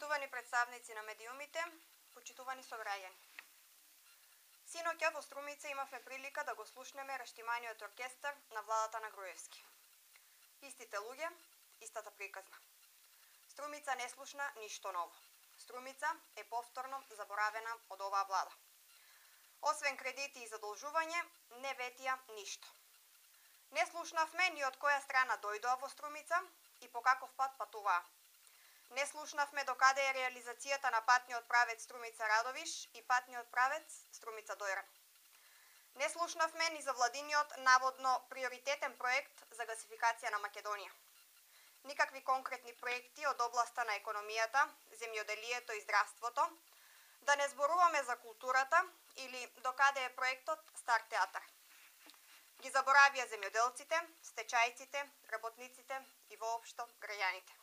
Почитувани представници на медиумите, почитувани сограѓани. Синоќа во Струмица имавме прилика да го слушнеме раштиманиот оркестар на владата на Груевски. Истите луѓе, истата приказна. Струмица не слушна ништо ново. Струмица е повторно заборавена од оваа влада. Освен кредити и задолжување, не ветија ништо. Не слушнавме ни од која страна дојдоа во Струмица и по каков пат патуваа. Не слушнавме докаде е реализацијата на патниот правец Струмица-Радовиш и патниот правец Струмица-Дојран. Не слушнавме ни за владиниот наводно приоритетен проект за гасификација на Македонија. Никакви конкретни проекти од областа на економијата, земјоделието и здравството, да не зборуваме за културата или докаде е проектот Стар театар. Ги заборавија земјоделците, стечајците, работниците и воопшто граѓаните.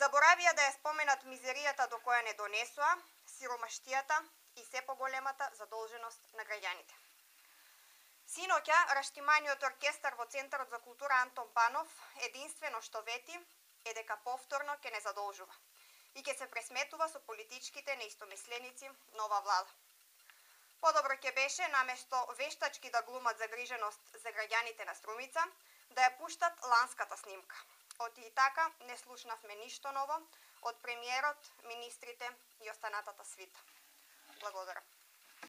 Заборавија да ја споменат мизеријата до која не донесоа, сиромаштијата и се поголемата задолженост на граѓаните. Синоќа, раштиманиот оркестар во Центарот за култура Антон Панов единствено што вети е дека повторно ќе не задолжува и ќе се пресметува со политичките неистомисленици на ова влада. Подобро ќе беше, наместо вештачки да глумат загриженост за граѓаните на Струмица, да ја пуштат ланската снимка. Од и така не слушнавме ништо ново од премиерот, министрите и останатата свита. Благодарам.